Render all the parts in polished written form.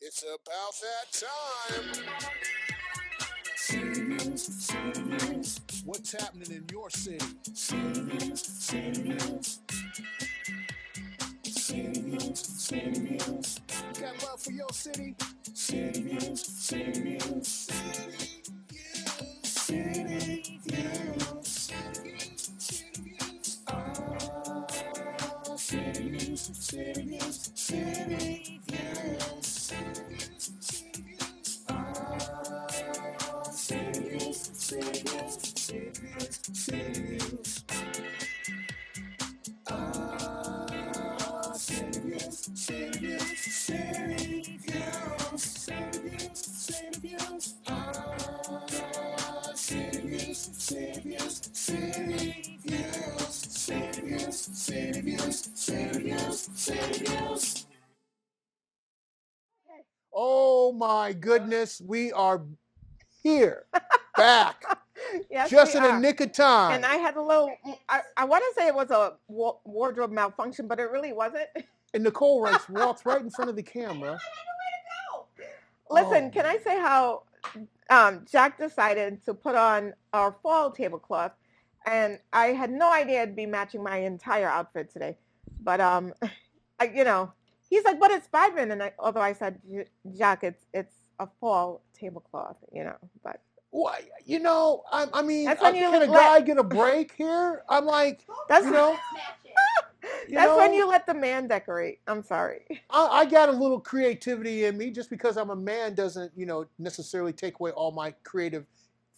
It's about that time. City News. What's happening in your city? City News. You got love for your city? City News. City News. Oh my goodness, we are here, back, Yes, just we in the are. nick of time. And I had a little, I want to say it was a wardrobe malfunction, but it really wasn't. And Nicole walks right in front of the camera. Listen, can I say how Jacque decided to put on our fall tablecloth, and I had no idea it'd be matching my entire outfit today. But he's like, "But it's Spiderman," and although I said, "Jacque, it's a fall tablecloth," but. Well, I mean, That's when can a guy get a break here? I'm like, That's when you let the man decorate. I'm sorry. I got a little creativity in me. Just because I'm a man doesn't, necessarily take away all my creative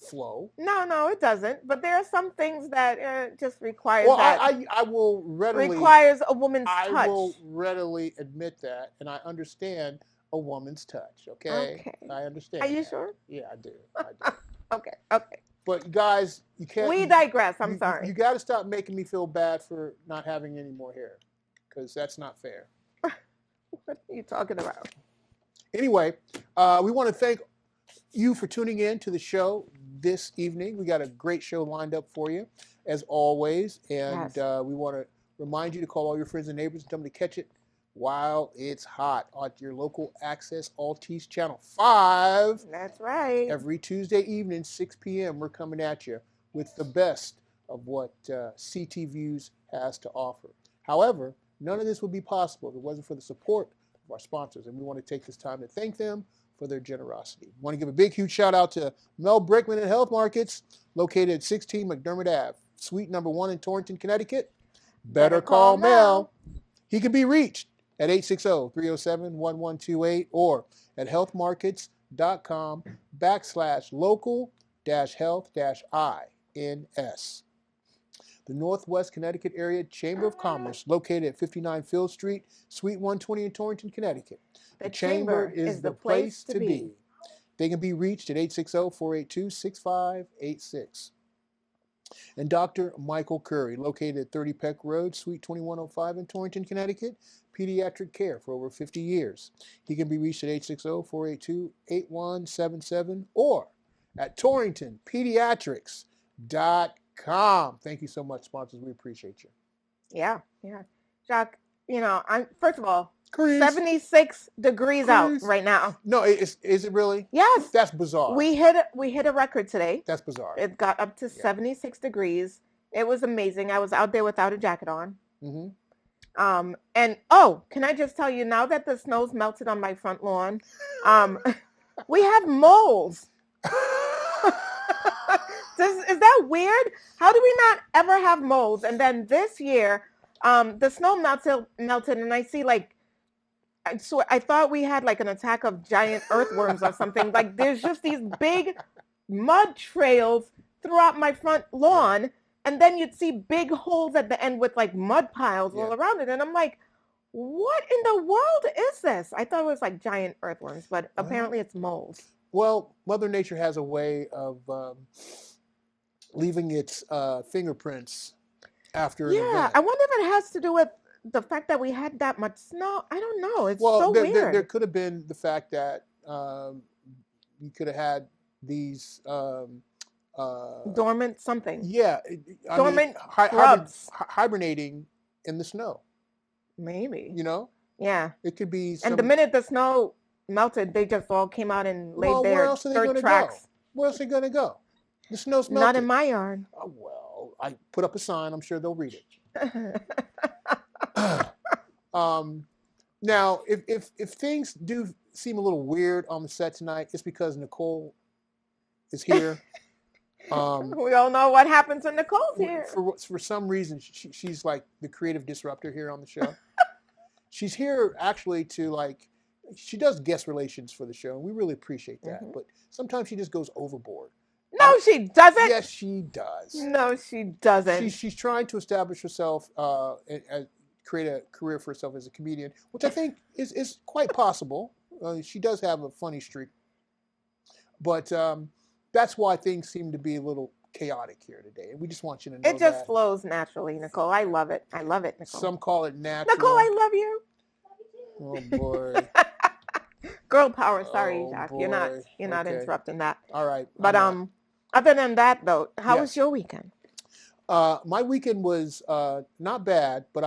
flow. No, it doesn't. But there are some things that just requires I will readily requires a woman's touch. I will readily admit that, and I understand a woman's touch. Okay. I understand. Are you sure? Yeah, I do. Okay. But guys, you can't. We digress. I'm sorry. You got to stop making me feel bad for not having any more hair, because that's not fair. What are you talking about? Anyway, we want to thank you for tuning in to the show this evening. We got a great show lined up for you, as always, and we want to remind you to call all your friends and neighbors and tell them to catch it while it's hot on your local access Altice Channel 5. That's right. Every Tuesday evening, 6 p.m., we're coming at you with the best of what CT Views has to offer. However, none of this would be possible if it wasn't for the support of our sponsors, and we want to take this time to thank them for their generosity. We want to give a big, huge shout out to Mel Brickman at Health Markets, located at 16 McDermott Ave, Suite number 1 in Torrington, Connecticut. Better call Mel. He can be reached at 860-307-1128 or at healthmarkets.com/local-health-INS. The Northwest Connecticut Area Chamber of Commerce, located at 59 Field Street, Suite 120 in Torrington, Connecticut. The Chamber is the place to be. They can be reached at 860-482-6586. And Dr. Michael Curry, located at 30 Peck Road, Suite 2105 in Torrington, Connecticut, pediatric care for over 50 years. He can be reached at 860-482-8177 or at torringtonpediatrics.com. Thank you so much, sponsors. We appreciate you. Yeah. Jacque, I'm first of all, Coryse. 76 degrees out right now. No, is it really? Yes. That's bizarre. We hit a record today. That's bizarre. It got up to 76 degrees. It was amazing. I was out there without a jacket on. Mm-hmm. And can I just tell you, now that the snow's melted on my front lawn, we have moles. Is that weird? How do we not ever have moles? And then this year, the snow melted, and I see I thought we had like an attack of giant earthworms or something. Like there's just these big mud trails throughout my front lawn, and then you'd see big holes at the end with like mud piles all around it. And I'm like, what in the world is this? I thought it was like giant earthworms, but apparently it's moles. Well, Mother Nature has a way of leaving its fingerprints after an event. I wonder if it has to do with the fact that we had that much snow. I don't know. It's so weird. There could have been the fact that you could have had these dormant something. Yeah, dormant shrubs hibernating in the snow. Maybe. Yeah, Yeah. it could be. And the minute the snow melted. They just all came out and laid Well, where their else are they dirt going to go? tracks. Where else are they going to go? The snow's Not melted. in my yard. Oh, well, I put up a sign. I'm sure they'll read it. Now, if things do seem a little weird on the set tonight, it's because Nicole is here. We all know what happens when Nicole's here. For some reason, she's like the creative disruptor here on the show. She's here actually to she does guest relations for the show, and we really appreciate that. Mm-hmm. But sometimes she just goes overboard. No, she doesn't. Yes, she does. No, she doesn't. She's trying to establish herself and create a career for herself as a comedian, which I think is quite possible. She does have a funny streak, but that's why things seem to be a little chaotic here today. And we just want you to know it just flows naturally, Nicole. I love it. I love it, Nicole. Some call it natural. Nicole, I love you. Oh boy. Girl power. Sorry, Jacque. Boy. You're not interrupting that. All right. But other than that though, how was your weekend? My weekend was not bad, but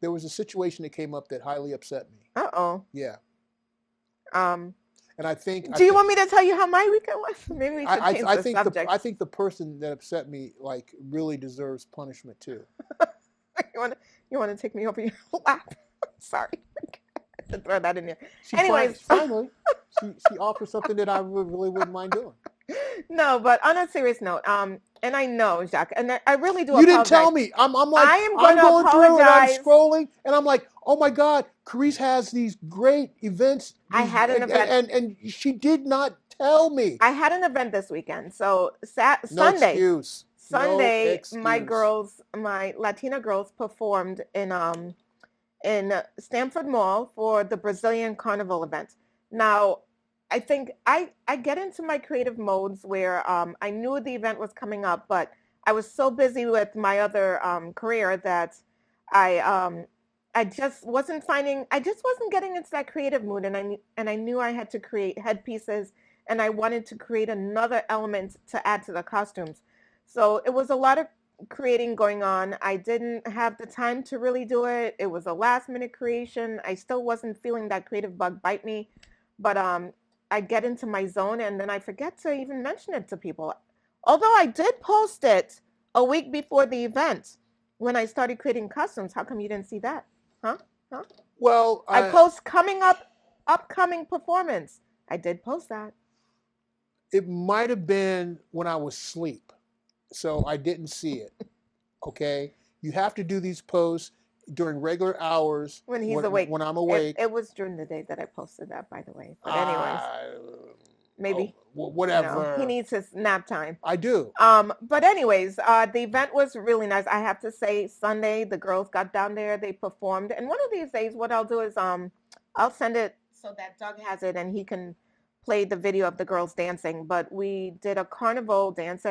there was a situation that came up that highly upset me. Uh-oh. Yeah. And I think. Do you want me to tell you how my weekend was? Maybe we should change the subject. I think the person that upset me really deserves punishment too. You want to take me over your lap? Sorry, to throw that in there. Anyways, finally, she offers something that I really wouldn't mind doing. No, but on a serious note, and I know, Jacque, and I really do. You didn't tell me. I'm going through and I'm scrolling, and I'm like, oh my God, Coryse has these great events. I had an event, and she did not tell me. I had an event this weekend, so Sunday. My Latina girls performed in Stamford Mall for the Brazilian Carnival event. Now, I think I get into my creative modes where I knew the event was coming up, but I was so busy with my other career that I just wasn't getting into that creative mood, and I knew I had to create headpieces, and I wanted to create another element to add to the costumes. So it was a lot of creating going on. I didn't have the time to really do it. It was a last minute creation. I still wasn't feeling that creative bug bite me, but I get into my zone and then I forget to even mention it to people. Although I did post it a week before the event when I started creating costumes. How come you didn't see that? Huh? Well, I post upcoming performance. I did post that. It might have been when I was asleep, so I didn't see it. Okay? You have to do these posts during regular hours when he's awake. When I'm awake. It was during the day that I posted that, by the way. But anyways, maybe whatever. He needs his nap time. I do. But anyways, the event was really nice. I have to say, Sunday the girls got down there. They performed, and one of these days, what I'll do is I'll send it so that Doug has it and he can play the video of the girls dancing. But we did a carnival dance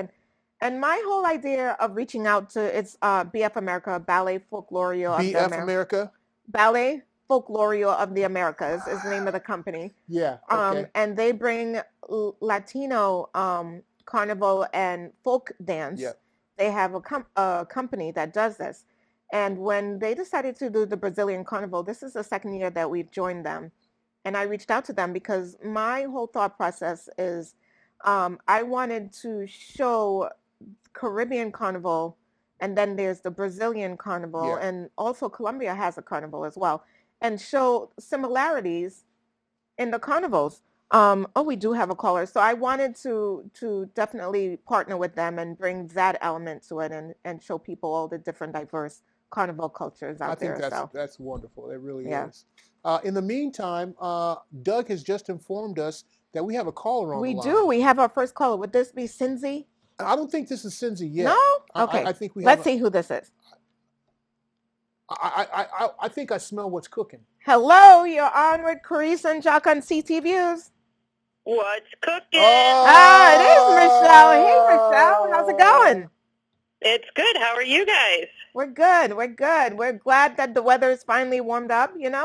and my whole idea of reaching out to BF America, Ballet Folklorio of BF America? Ballet Folklorio of the Americas is the name of the company. Yeah. Okay. And they bring Latino carnival and folk dance. Yeah. They have a company that does this. And when they decided to do the Brazilian Carnival, this is the second year that we've joined them. And I reached out to them because my whole thought process is I wanted to show Caribbean Carnival, and then there's the Brazilian Carnival, and also Colombia has a carnival as well, and show similarities in the carnivals. We do have a caller. So I wanted to definitely partner with them and bring that element to it and show people all the different diverse carnival cultures out there. I think that's wonderful. It really is. In the meantime, Doug has just informed us that we have a caller on the line. We do. We have our first caller. Would this be Cindy? I don't think this is Cindy yet. No? Okay. I think we Let's see who this is. I think I smell what's cooking. Hello, you're on with Coryse and Jacque on CT Views. What's cooking? It is Michelle. Hey, Michelle. How's it going? It's good. How are you guys? We're good. We're glad that the weather is finally warmed up, Yeah,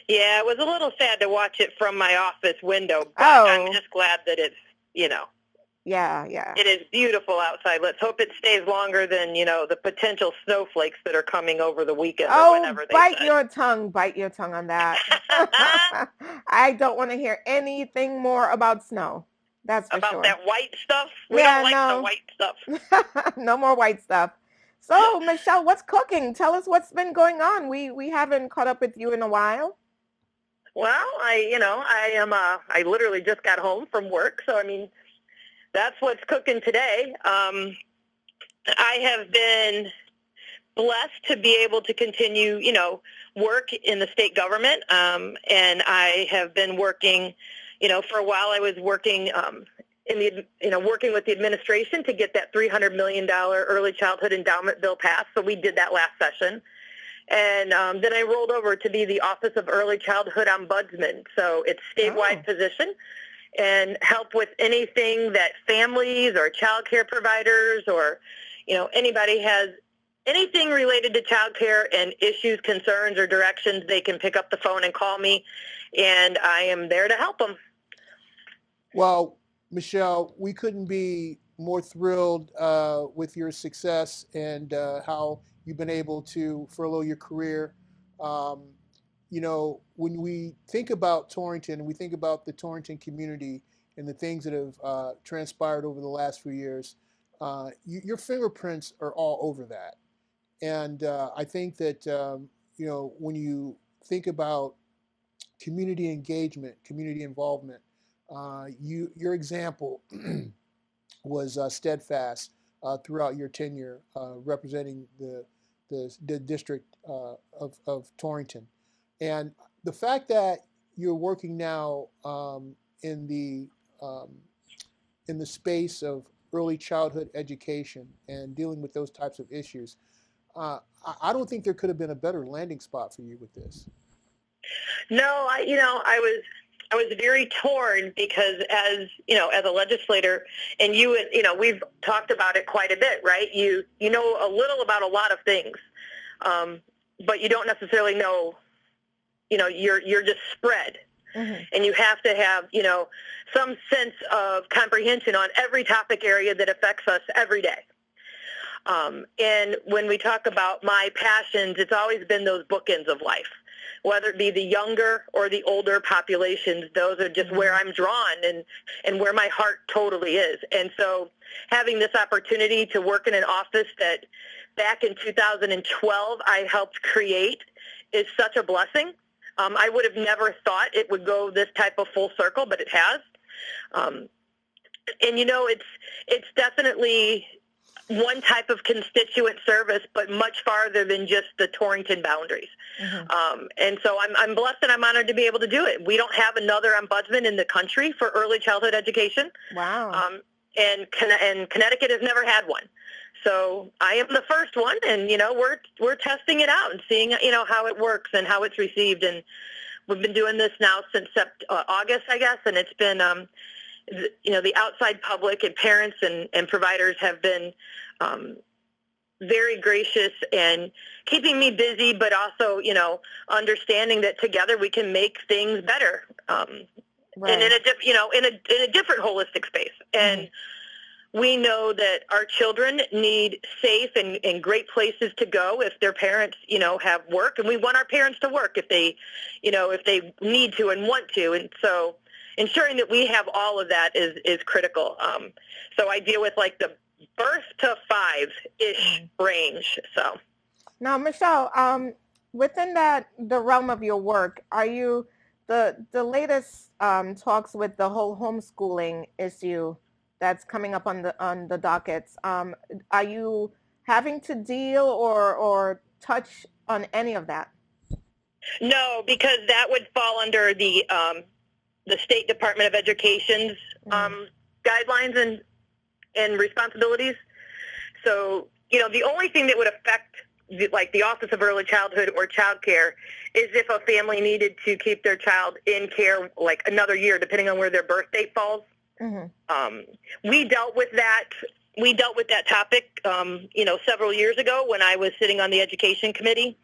it was a little sad to watch it from my office window, but I'm just glad that it's, Yeah. It is beautiful outside. Let's hope it stays longer than, the potential snowflakes that are coming over the weekend or whenever they bite your tongue on that. I don't want to hear anything more about snow. That's for about sure. That white stuff? We don't like the white stuff. No more white stuff. So, Michelle, what's cooking? Tell us what's been going on. We haven't caught up with you in a while. Well, I literally just got home from work, so I mean, that's what's cooking today. I have been blessed to be able to continue, work in the state government, and I have been working, for a while I was working working with the administration to get that $300 million early childhood endowment bill passed. So we did that last session. And then I rolled over to be the Office of Early Childhood Ombudsman. So it's a statewide position, and help with anything that families or child care providers or, anybody has anything related to child care and issues, concerns, or directions, they can pick up the phone and call me, and I am there to help them. Well, Michelle, we couldn't be more thrilled with your success and how you've been able to furlough your career. When we think about Torrington and we think about the Torrington community and the things that have transpired over the last few years, your fingerprints are all over that. And I think that, when you think about community engagement, community involvement, your example was steadfast throughout your tenure representing the district of Torrington. And the fact that you're working now in the space of early childhood education and dealing with those types of issues, I don't think there could have been a better landing spot for you with this. No, I was very torn because as a legislator, and we've talked about it quite a bit, right? You know a little about a lot of things, but you don't necessarily know, you're just spread. Mm-hmm. And you have to have, some sense of comprehension on every topic area that affects us every day. And when we talk about my passions, it's always been those bookends of life. Whether it be the younger or the older populations, those are just where I'm drawn and where my heart totally is. And so having this opportunity to work in an office that back in 2012 I helped create is such a blessing. I would have never thought it would go this type of full circle, but it has. And it's definitely one type of constituent service, but much farther than just the Torrington boundaries. Mm-hmm. And so I'm blessed and I'm honored to be able to do it. We don't have another ombudsman in the country for early childhood education. Wow. And Connecticut has never had one. So I am the first one, and we're testing it out and seeing how it works and how it's received. And we've been doing this now since August, I guess, and it's been the outside public and parents and providers have been very gracious and keeping me busy, but also, understanding that together we can make things better. Right. And in a different holistic space. And we know that our children need safe and great places to go if their parents, have work, and we want our parents to work if they need to and want to. And so ensuring that we have all of that is critical. So I deal with like the birth to 5-ish range. So now, Michelle, within the realm of your work, are you the latest talks with the whole homeschooling issue that's coming up on the dockets? Are you having to deal or touch on any of that? No, because that would fall under the State Department of Education's guidelines and responsibilities. So, the only thing that would affect the Office of Early Childhood or Child Care is if a family needed to keep their child in care like another year, depending on where their birth date falls. Mm-hmm. We dealt with that topic, several years ago when I was sitting on the Education Committee.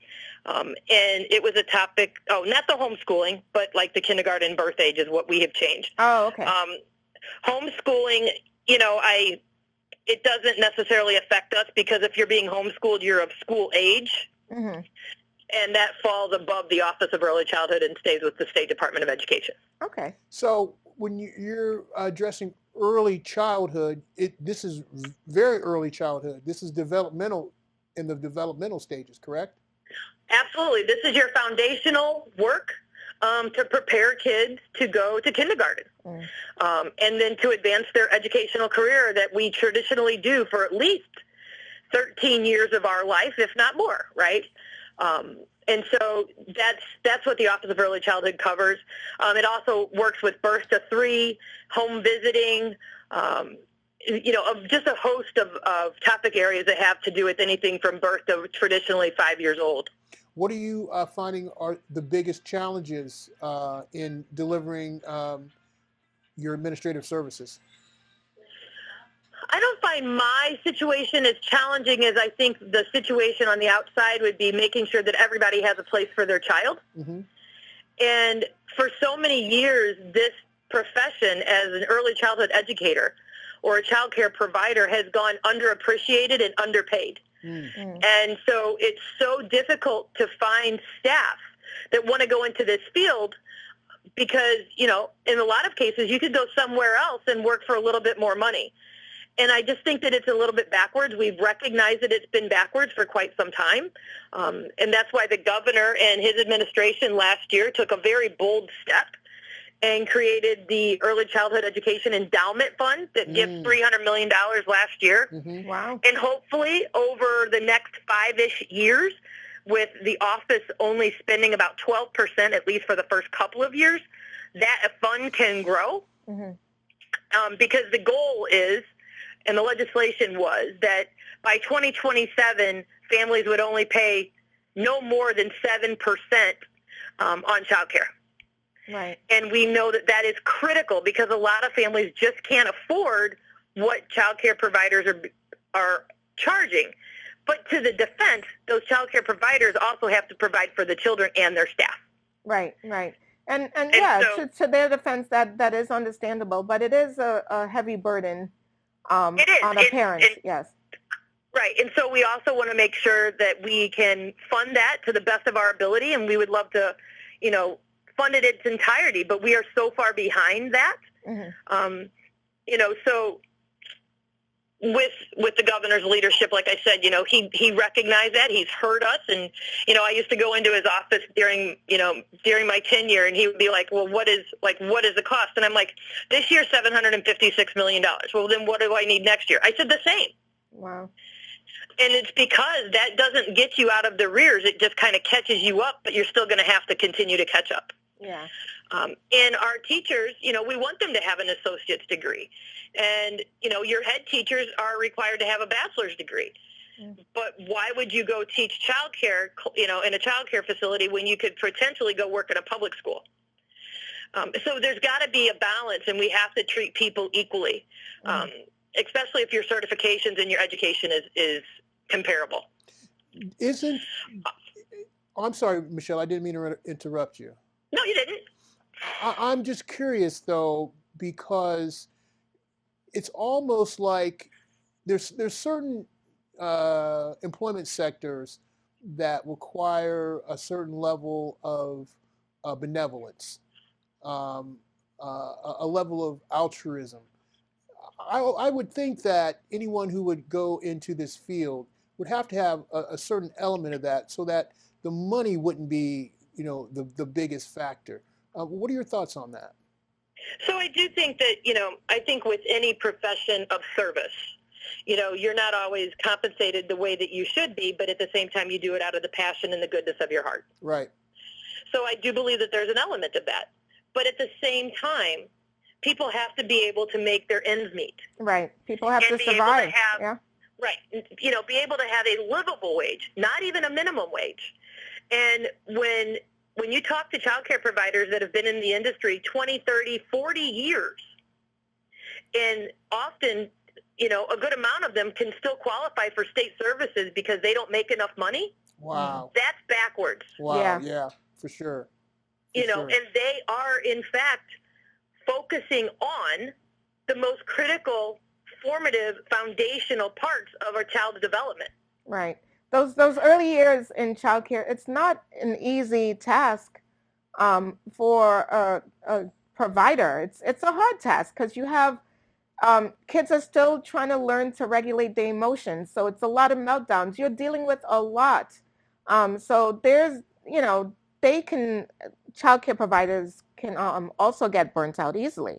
And it was a topic, not the homeschooling, but like the kindergarten birth age is what we have changed. Oh, okay. Homeschooling, it doesn't necessarily affect us because if you're being homeschooled, you're of school age. Mm-hmm. and that falls above the Office of Early Childhood and stays with the State Department of Education. Okay. So when you're addressing early childhood, this is very early childhood. This is developmental, in the developmental stages, correct? Absolutely. This is your foundational work to prepare kids to go to kindergarten, and then to advance their educational career that we traditionally do for at least 13 years of our life, if not more, right? And so that's what the Office of Early Childhood covers. It also works with birth to 3, home visiting, just a host of topic areas that have to do with anything from birth to traditionally 5 years old. What are you finding are the biggest challenges in delivering your administrative services? I don't find my situation as challenging as I think the situation on the outside would be, making sure that everybody has a place for their child. Mm-hmm. And for so many years, this profession as an early childhood educator or a child care provider has gone underappreciated and underpaid. Mm. And so it's so difficult to find staff that want to go into this field because, in a lot of cases, you could go somewhere else and work for a little bit more money. And I just think that it's a little bit backwards. We've recognized that it's been backwards for quite some time. And that's why the governor and his administration last year took a very bold step and created the Early Childhood Education Endowment Fund that gives $300 million last year. Mm-hmm. Wow. And hopefully over the next 5-ish years, with the office only spending about 12%, at least for the first couple of years, that fund can grow. Mm-hmm. Because the goal is, and the legislation was, that by 2027, families would only pay no more than 7% on child care. Right. And we know that that is critical because a lot of families just can't afford what child care providers are charging. But to the defense, those child care providers also have to provide for the children and their staff. Right, right. And yeah, so, to their defense, that is understandable, but it is a heavy burden on a parent, yes. Right, and so we also want to make sure that we can fund that to the best of our ability, and we would love to, fund it its entirety, but we are so far behind that. Mm-hmm. So with the governor's leadership, like I said, he recognized that. He's heard us, and I used to go into his office during my tenure, and he would be like, "Well, what is the cost?" And I'm like, "This year, $756 million. Well, then what do I need next year?" I said the same. Wow. And it's because that doesn't get you out of the rears. It just kind of catches you up, but you're still going to have to continue to catch up. Yeah. And our teachers, we want them to have an associate's degree. And, your head teachers are required to have a bachelor's degree. Mm-hmm. But why would you go teach childcare, in a childcare facility when you could potentially go work in a public school? So there's got to be a balance, and we have to treat people equally, especially if your certifications and your education is comparable. I'm sorry, Michelle, I didn't mean to interrupt you. No, you didn't. I'm just curious, though, because it's almost like there's certain employment sectors that require a certain level of benevolence, a level of altruism. I would think that anyone who would go into this field would have to have a certain element of that so that the money wouldn't be the biggest factor. What are your thoughts on that? So I do think that, I think with any profession of service, you're not always compensated the way that you should be, but at the same time you do it out of the passion and the goodness of your heart. Right. So I do believe that there's an element of that. But at the same time, people have to be able to make their ends meet. Right. People have to survive. Yeah. Right. Be able to have a livable wage, not even a minimum wage. And when you talk to child care providers that have been in the industry 20, 30, 40 years, and often, a good amount of them can still qualify for state services because they don't make enough money. Wow. That's backwards. Wow, yeah, for sure. And they are, in fact, focusing on the most critical, formative, foundational parts of our child's development. Right. those early years in childcare, it's not an easy task for a provider. It's a hard task because you have kids are still trying to learn to regulate their emotions. So it's a lot of meltdowns. You're dealing with a lot. So there's, they can, childcare providers can also get burnt out easily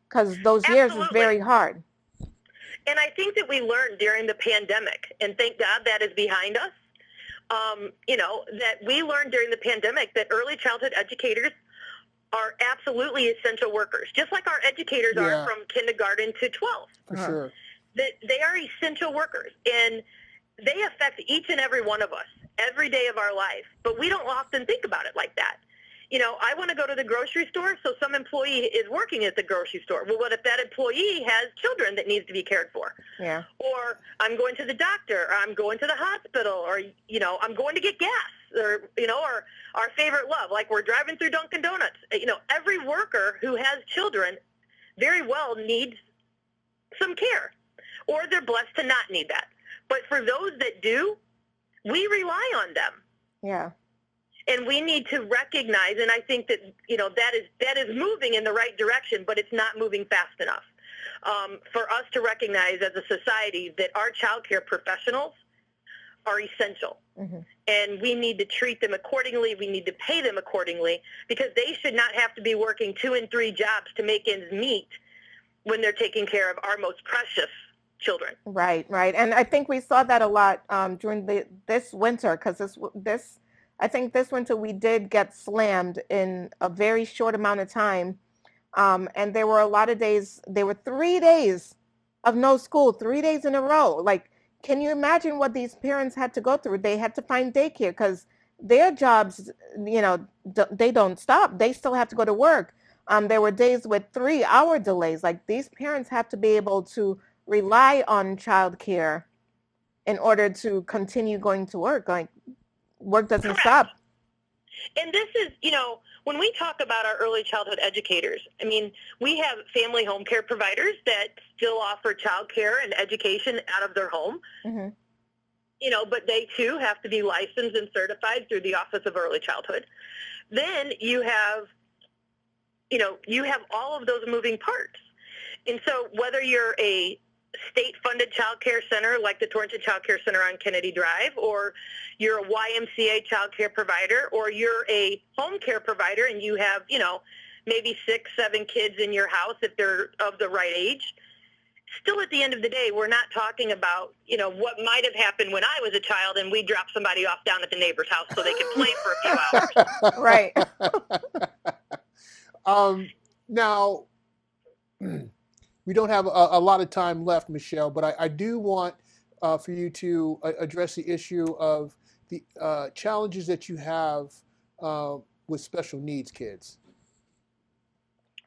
because those years is Absolutely. very hard. And I think that we learned during the pandemic, and thank God that is behind us, that we learned during the pandemic that early childhood educators are absolutely essential workers, just like our educators are from kindergarten to 12. For sure. That they are essential workers, and they affect each and every one of us every day of our life, but we don't often think about it like that. I want to go to the grocery store, so some employee is working at the grocery store. Well, what if that employee has children that needs to be cared for? Yeah. Or I'm going to the doctor, or I'm going to the hospital, or, I'm going to get gas, or, or our favorite love, like we're driving through Dunkin' Donuts. Every worker who has children very well needs some care, or they're blessed to not need that. But for those that do, we rely on them. Yeah. And we need to recognize, and I think that, that is moving in the right direction, but it's not moving fast enough. For us to recognize as a society that our child care professionals are essential. And we need to treat them accordingly. We need to pay them accordingly, because they should not have to be working 2 and 3 jobs to make ends meet when they're taking care of our most precious children. Right. And I think we saw that a lot during this winter, because I think this winter we did get slammed in a very short amount of time. And there were a lot of days, there were 3 days of no school, 3 days in a row. Like, can you imagine what these parents had to go through? They had to find daycare because their jobs, they don't stop. They still have to go to work. There were days with 3-hour delays. Like, these parents have to be able to rely on childcare in order to continue going to work. Like, work doesn't Correct. stop. And this is, when we talk about our early childhood educators, I mean, we have family home care providers that still offer child care and education out of their home. But they too have to be licensed and certified through the Office of Early Childhood. Then you have all of those moving parts. And so whether you're a state-funded child care center like the Torrington Child Care Center on Kennedy Drive, or you're a YMCA child care provider, or you're a home care provider and you have, maybe 6-7 kids in your house if they're of the right age, still at the end of the day, we're not talking about, what might have happened when I was a child and we dropped somebody off down at the neighbor's house so they could play for a few hours. Right. Now, we don't have a lot of time left, Michelle, but I do want for you to address the issue of the challenges that you have with special needs kids.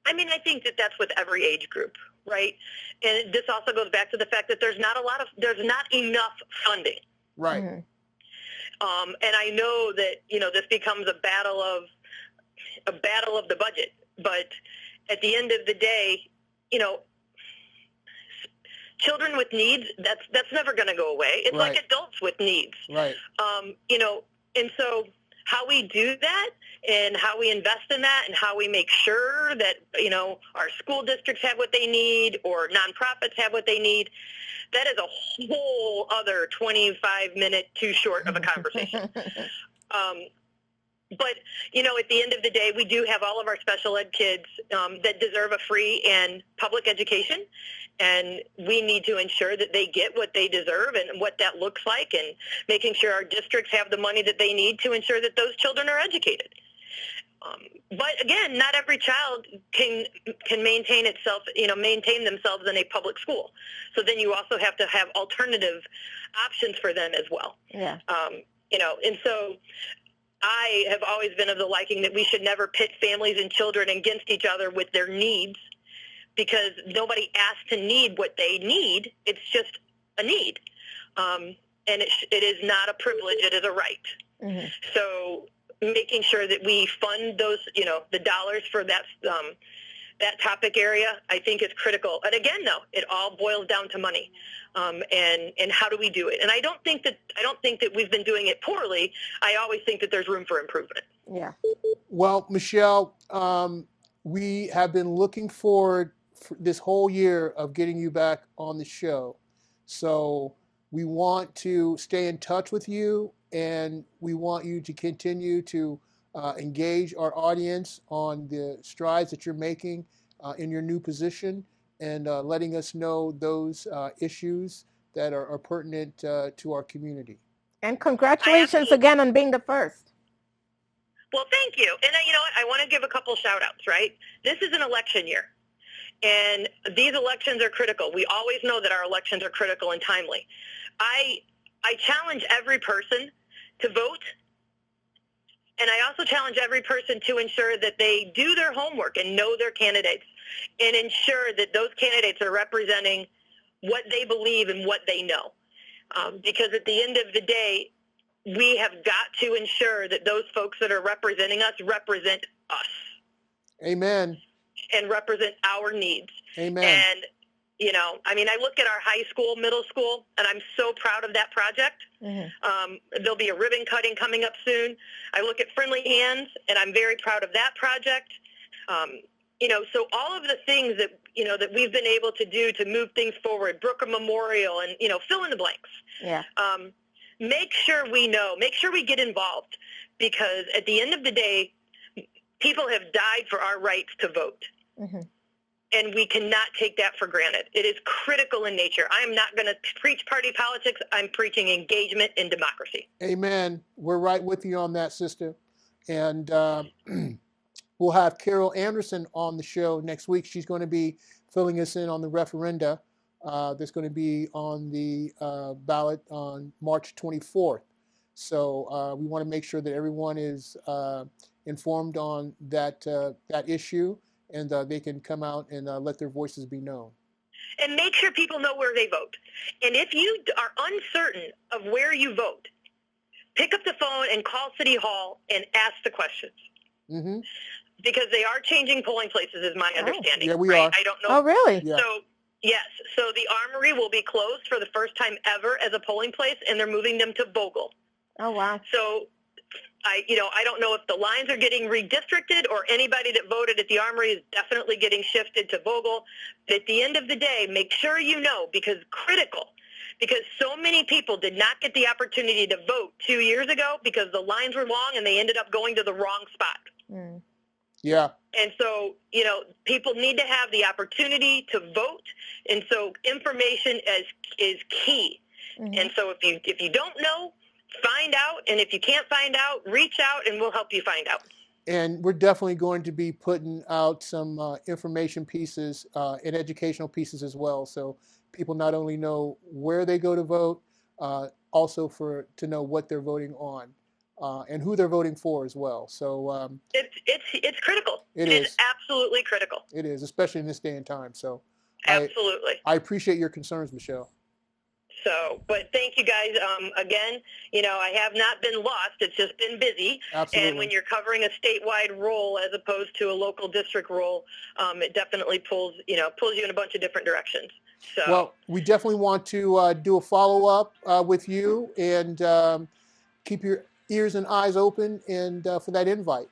I mean, I think that that's with every age group, right? And this also goes back to the fact that there's not enough funding. Right. And I know that, this becomes a battle of the budget, but at the end of the day, children with needs, that's never going to go away. It's Right. like adults with needs. Right. And so how we do that and how we invest in that and how we make sure that, our school districts have what they need or nonprofits have what they need, that is a whole other 25-minute too short of a conversation. But, at the end of the day, we do have all of our special ed kids that deserve a free and public education, and we need to ensure that they get what they deserve and what that looks like, and making sure our districts have the money that they need to ensure that those children are educated. But again, not every child can maintain themselves in a public school. So then you also have to have alternative options for them as well. Yeah. And so I have always been of the liking that we should never pit families and children against each other with their needs, because nobody asked to need what they need. It's just a need. And it is not a privilege. It is a right. So making sure that we fund those, the dollars for that that topic area, I think, is critical. And again, though, it all boils down to money, and how do we do it? And I don't think that we've been doing it poorly. I always think that there's room for improvement. Yeah. Well, Michelle, we have been looking forward for this whole year of getting you back on the show. So we want to stay in touch with you, and we want you to continue to engage our audience on the strides that you're making in your new position, and letting us know those issues that are pertinent to our community. And congratulations again on being the first. Well, thank you. And you know what? I want to give a couple shout outs, right? This is an election year, and these elections are critical. We always know that our elections are critical and timely. I challenge every person to vote, and I also challenge every person to ensure that they do their homework and know their candidates, and ensure that those candidates are representing what they believe and what they know. Because at the end of the day, we have got to ensure that those folks that are representing us represent us. Amen. And represent our needs. Amen. And, you know, I mean, I look at our high school, middle school, and I'm so proud of that project. Mm-hmm. There'll be a ribbon cutting coming up soon. I look at Friendly Hands, and I'm very proud of that project. You know, so all of the things that, you know, that we've been able to do to move things forward, Brooker Memorial, and, you know, fill in the blanks. Yeah. Make sure we know, make sure we get involved, because at the end of the day, people have died for our rights to vote. Mm-hmm. And we cannot take that for granted. It is critical in nature. I am not going to preach party politics. I'm preaching engagement in democracy. Amen. We're right with you on that, sister. And we'll have Carol Anderson on the show next week. She's going to be filling us in on the referenda that's going to be on the ballot on March 24th. So we want to make sure that everyone is informed on that issue, and they can come out and let their voices be known. And make sure people know where they vote. And if you are uncertain of where you vote, pick up the phone and call City Hall and ask the questions. Mm-hmm. Because they are changing polling places, is my understanding. Yeah, we are. I don't know. Oh, really? Yeah. So, yes. So the Armory will be closed for the first time ever as a polling place, and they're moving them to Bogle. Oh, wow. So I don't know if the lines are getting redistricted, or anybody that voted at the Armory is definitely getting shifted to Bogle. But at the end of the day, make sure you know, because so many people did not get the opportunity to vote 2 years ago because the lines were long and they ended up going to the wrong spot. Mm. Yeah. And so, you know, people need to have the opportunity to vote. And so information is key. Mm-hmm. And so if you don't know, find out. And if you can't find out, reach out and we'll help you find out. And we're definitely going to be putting out some information pieces and educational pieces as well. So people not only know where they go to vote, also to know what they're voting on. And who they're voting for as well. So it's critical. It is absolutely critical. It is, especially in this day and time. So absolutely. I appreciate your concerns, Michelle. So, but thank you guys again. You know, I have not been lost. It's just been busy. Absolutely. And when you're covering a statewide role as opposed to a local district role, it definitely pulls you in a bunch of different directions. So, well, we definitely want to do a follow-up with you, and keep your ears and eyes open and for that invite.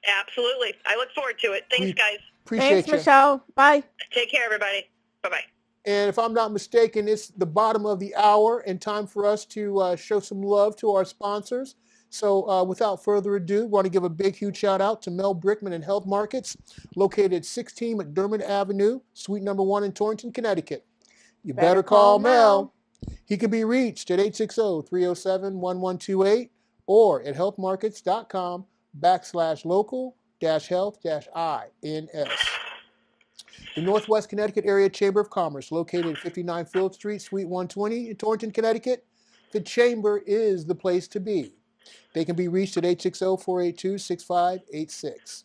Absolutely. I look forward to it. Thanks, guys. Appreciate you. Michelle. Bye. Take care, everybody. Bye-bye. And if I'm not mistaken, it's the bottom of the hour and time for us to show some love to our sponsors. So without further ado, we want to give a big, huge shout out to Mel Brickman and Health Markets, located at 16 McDermott Avenue, Suite number 1 in Torrington, Connecticut. You better call Mel. He can be reached at 860-307-1128 or at healthmarkets.com/local-health-INS. The Northwest Connecticut Area Chamber of Commerce, located at 59 Field Street, Suite 120 in Torrington, Connecticut. The Chamber is the place to be. They can be reached at 860-482-6586.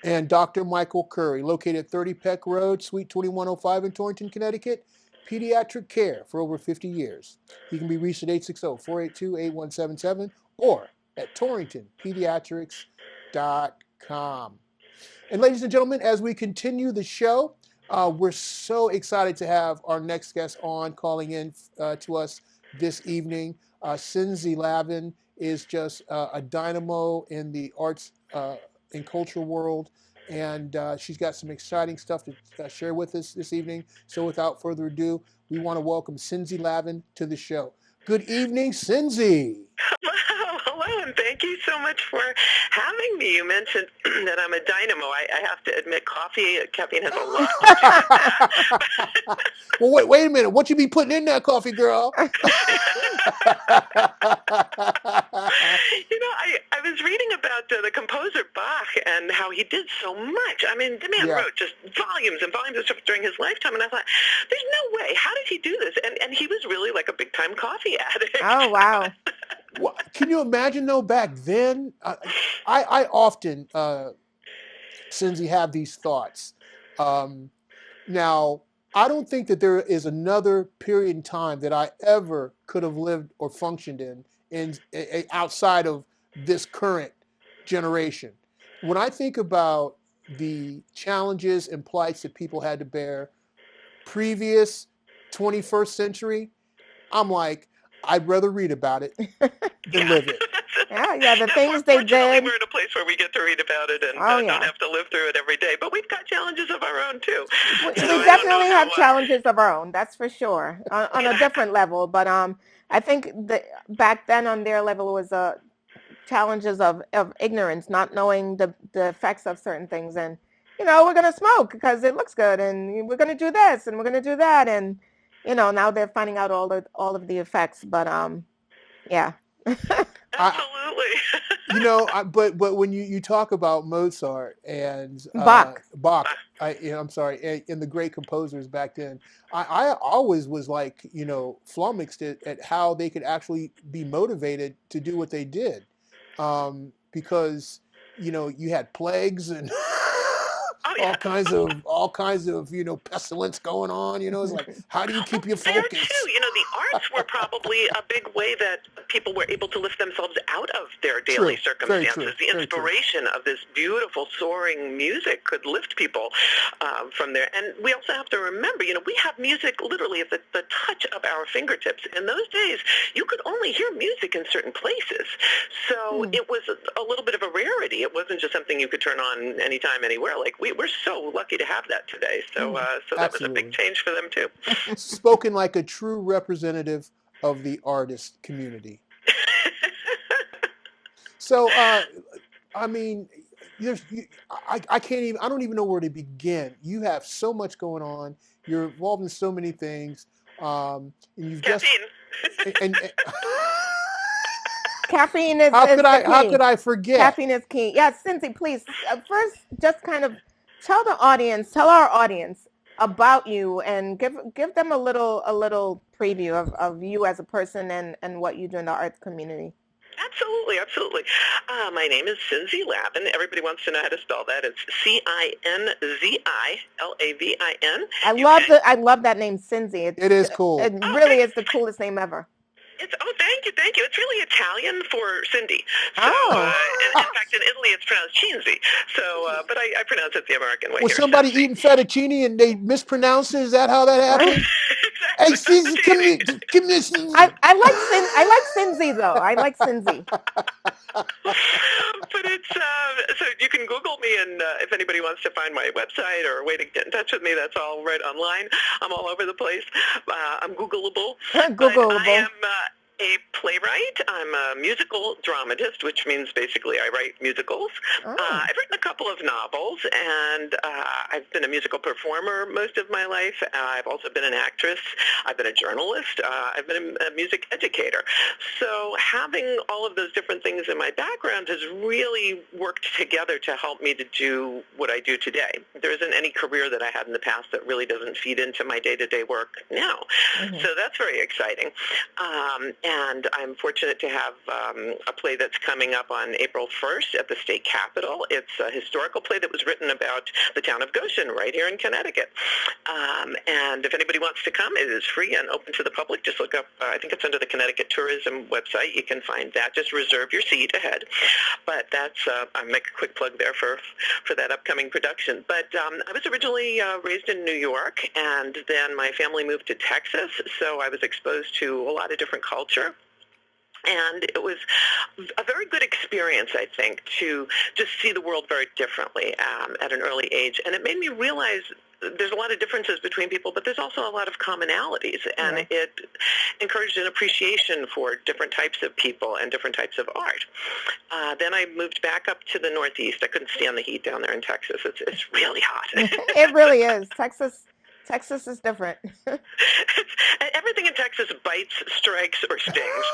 And Dr. Michael Curry, located at 30 Peck Road, Suite 2105 in Torrington, Connecticut. Pediatric care for over 50 years. He can be reached at 860-482-8177 or at torringtonpediatrics.com. And ladies and gentlemen, as we continue the show, we're so excited to have our next guest on calling in to us this evening. Cindy Lavin is just a dynamo in the arts and culture world, and she's got some exciting stuff to share with us this evening. So without further ado, we want to welcome Cindy Lavin to the show. Good evening, Cindy. Hello, and thank you so much for having me. You mentioned that I'm a dynamo. I have to admit, caffeine has a lot to do with that. Well, wait a minute. What you be putting in that coffee, girl? I was reading about the composer Bach and how he did so much. I mean, the man wrote just volumes and volumes of stuff during his lifetime, and I thought, there's no way. How did he do this? And he was really like a big-time coffee addict. Oh, wow. Well, can you imagine, though, back then? I often, Cindy, have these thoughts. Now, I don't think that there is another period in time that I ever could have lived or functioned in outside of this current generation. When I think about the challenges and plights that people had to bear previous 21st century, I'm like, I'd rather read about it than live it. Yeah, the things they did. We're in a place where we get to read about it and don't have to live through it every day. But we've got challenges of our own, too. We definitely have challenges of our own, that's for sure, on a different level. But I think that back then on their level was challenges of ignorance, not knowing the effects of certain things. And, we're going to smoke because it looks good, and we're going to do this, and we're going to do that. And, now they're finding out all of the effects. But, yeah. Absolutely. But when you talk about Mozart and Bach, I'm sorry, and the great composers back then, I always was like, flummoxed at how they could actually be motivated to do what they did, because you had plagues and all kinds of pestilence going on. It's like, how do you keep your focus? There too, the arts were probably a big way that people were able to lift themselves out of their daily circumstances. The inspiration of this beautiful soaring music could lift people from there. And we also have to remember, we have music literally at the touch of our fingertips. In those days, you could only hear music in certain places. So it was a little bit of a rarity. It wasn't just something you could turn on anytime, anywhere. Like we're so lucky to have that today. So that was a big change for them too. Spoken like a true representative of the artist community. So, I mean, I can't even. I don't even know where to begin. You have so much going on. You're involved in so many things. And you've Caffeine. And caffeine is. How could I forget? Caffeine is key. Yeah, Cindy, please first just kind of tell our audience about you, and give them a little preview of you as a person and what you do in the arts community. Absolutely. My name is Cindy Lavin. Everybody wants to know how to spell that. It's CINZILAVIN. I love that name, Cindy. It is cool. It really is the coolest name ever. Thank you. It's really Italian for Cindy. So, in fact, in Italy, it's pronounced Cinzi. So, but I pronounce it the American way. Was somebody eating fettuccine and they mispronounced it? Is that how that happened? Hey, Cindy, give me this. I like Cindy though. I like Cindy. But it's so you can Google me, and if anybody wants to find my website or a way to get in touch with me, that's all right online. I'm all over the place. I'm Googleable. Googleable. I am a playwright. I'm a musical dramatist, which means basically I write musicals. I've written a couple of novels, and I've been a musical performer most of my life. I've also been an actress. I've been a journalist. I've been a music educator. So having all of those different things in my background has really worked together to help me to do what I do today. There isn't any career that I had in the past that really doesn't feed into my day-to-day work now. So that's very exciting. and I'm fortunate to have a play that's coming up on April 1st at the state capitol. It's a historical play that was written about the town of Goshen right here in Connecticut. And if anybody wants to come, it is free and open to the public. Just look up, I think it's under the Connecticut Tourism website. You can find that. Just reserve your seat ahead. But that's, I'll make a quick plug there for that upcoming production. But I was originally raised in New York, and then my family moved to Texas, so I was exposed to a lot of different culture. And it was a very good experience, I think, to just see the world very differently at an early age. And it made me realize there's a lot of differences between people, but there's also a lot of commonalities. And it encouraged an appreciation for different types of people and different types of art. Then I moved back up to the Northeast. I couldn't stand the heat down there in Texas. It's really hot. It really is. Texas is different. Everything in Texas bites, strikes, or stings.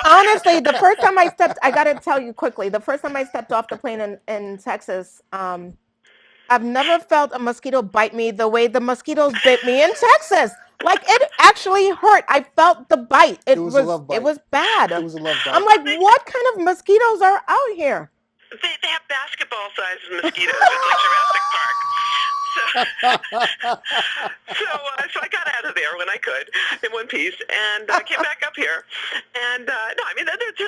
Honestly, the first time I got to tell you quickly, the first time I stepped off the plane in Texas, I've never felt a mosquito bite me the way the mosquitoes bit me in Texas. Like, it actually hurt. I felt the bite. It was a love bite. It was bad. It was a love bite. I'm like, what kind of mosquitoes are out here? They have basketball-sized mosquitoes. It's like Jurassic Park. So I got out of there when I could in one piece, and I came back up here. And no, I mean,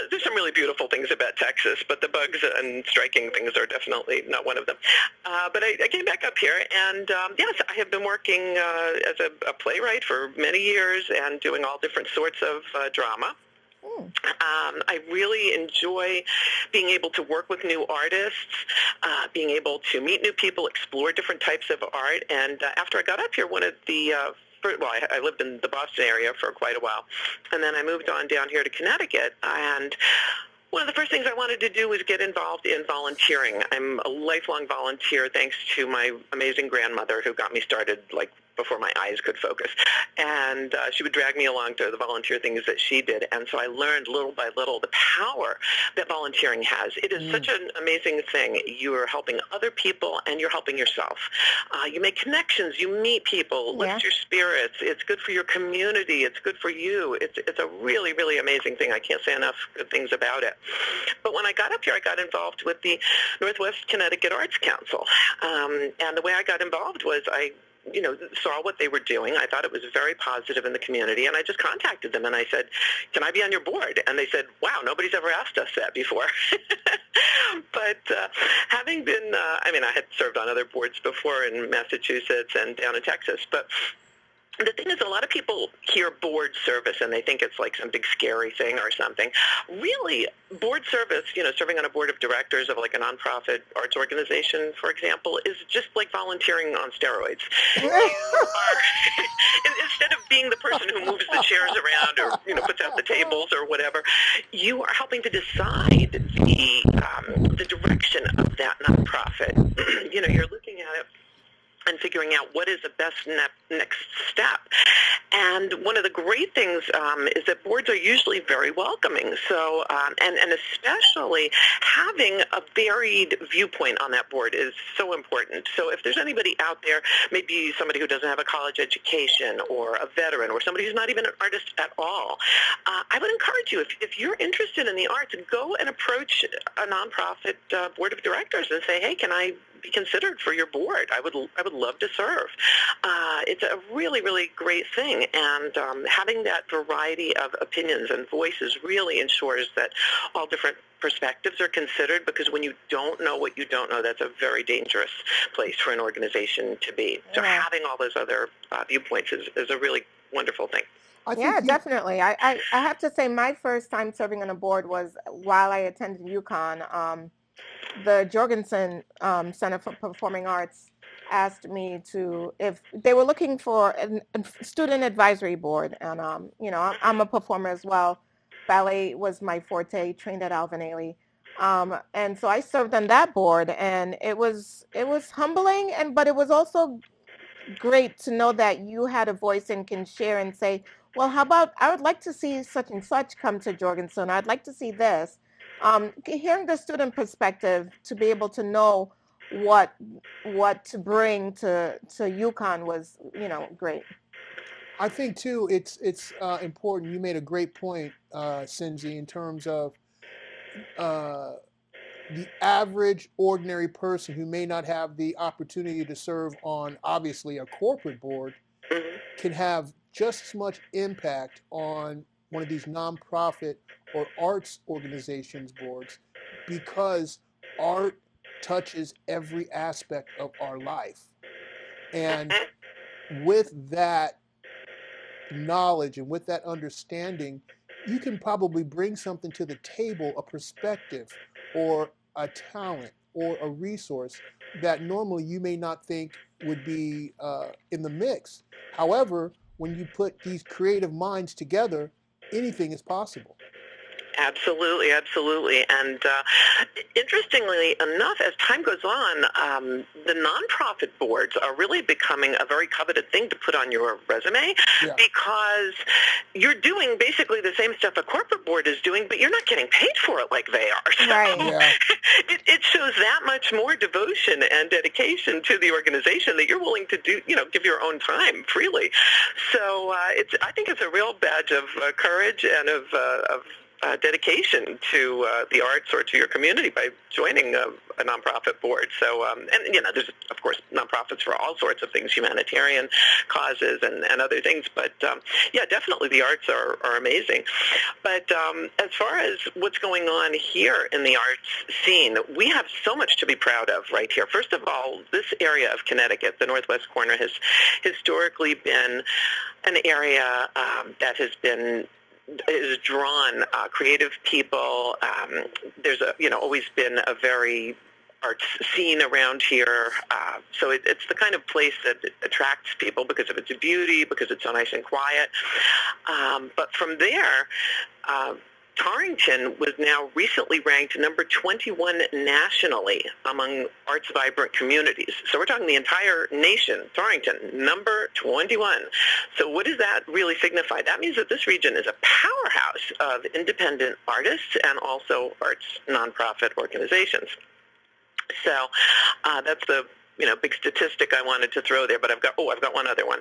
there's some really beautiful things about Texas, but the bugs and striking things are definitely not one of them. But I came back up here, and yes, I have been working as a playwright for many years and doing all different sorts of drama. I really enjoy being able to work with new artists, being able to meet new people, explore different types of art. And after I got up here, one of the I lived in the Boston area for quite a while, and then I moved on down here to Connecticut. And one of the first things I wanted to do was get involved in volunteering. I'm a lifelong volunteer thanks to my amazing grandmother who got me started like before my eyes could focus. And she would drag me along to the volunteer things that she did. And so I learned little by little the power that volunteering has. It is such an amazing thing. You are helping other people and you're helping yourself. You make connections. You meet people. Lift your spirits. It's good for your community. It's good for you. It's a really, really amazing thing. I can't say enough good things about it. But when I got up here, I got involved with the Northwest Connecticut Arts Council. And the way I got involved was I saw what they were doing. I thought it was very positive in the community, and I just contacted them, and I said, can I be on your board? And they said, wow, nobody's ever asked us that before. But having been, I had served on other boards before in Massachusetts and down in Texas, but the thing is, a lot of people hear board service and they think it's like some big scary thing or something. Really, board service, serving on a board of directors of like a nonprofit arts organization, for example, is just like volunteering on steroids. You are, instead of being the person who moves the chairs around or puts out the tables or whatever, you are helping to decide the direction of that nonprofit. You're looking at it and figuring out what is the best next step. And one of the great things is that boards are usually very welcoming. So, and especially having a varied viewpoint on that board is so important. So if there's anybody out there, maybe somebody who doesn't have a college education or a veteran or somebody who's not even an artist at all, I would encourage you, if you're interested in the arts, go and approach a nonprofit board of directors and say, hey, can I be considered for your board? I would love to serve. It's a really, really great thing, and having that variety of opinions and voices really ensures that all different perspectives are considered, because when you don't know what you don't know, that's a very dangerous place for an organization to be. So having all those other viewpoints is a really wonderful thing. Definitely. I have to say my first time serving on a board was while I attended UConn. The Jorgensen Center for Performing Arts asked me if they were looking for a student advisory board, and I'm a performer as well. Ballet was my forte, trained at Alvin Ailey, and so I served on that board, and it was humbling, but it was also great to know that you had a voice and can share and say, well, how about I would like to see such and such come to Jorgensen. I'd like to see this. Hearing the student perspective, to be able to know what to bring to UConn was, great. I think too, it's important. You made a great point, Cindy, in terms of uh, the average ordinary person who may not have the opportunity to serve on obviously a corporate board Hmm. can have just as much impact on one of these nonprofit or arts organizations boards because art touches every aspect of our life. And with that knowledge and with that understanding, you can probably bring something to the table, a perspective or a talent or a resource that normally you may not think would be in the mix. However, when you put these creative minds together, anything is possible. Absolutely, absolutely. And interestingly enough, as time goes on, the nonprofit boards are really becoming a very coveted thing to put on your resume Yeah. because you're doing basically the same stuff a corporate board is doing, but you're not getting paid for it like they are. So Right. Yeah. it shows that much more devotion and dedication to the organization that you're willing to do, give your own time freely. So I think it's a real badge of courage and of dedication to the arts or to your community by joining a nonprofit board. So, there's, of course, nonprofits for all sorts of things, humanitarian causes and other things. But, definitely the arts are amazing. But as far as what's going on here in the arts scene, we have so much to be proud of right here. First of all, this area of Connecticut, the Northwest corner, has historically been an area that has drawn creative people. There's always been a very arts scene around here. So it's the kind of place that attracts people because of its beauty, because it's so nice and quiet. But from there, Torrington was now recently ranked number 21 nationally among arts vibrant communities. So we're talking the entire nation. Torrington, number 21. So what does that really signify? That means that this region is a powerhouse of independent artists and also arts nonprofit organizations. So that's the big statistic I wanted to throw there, but I've got one other one.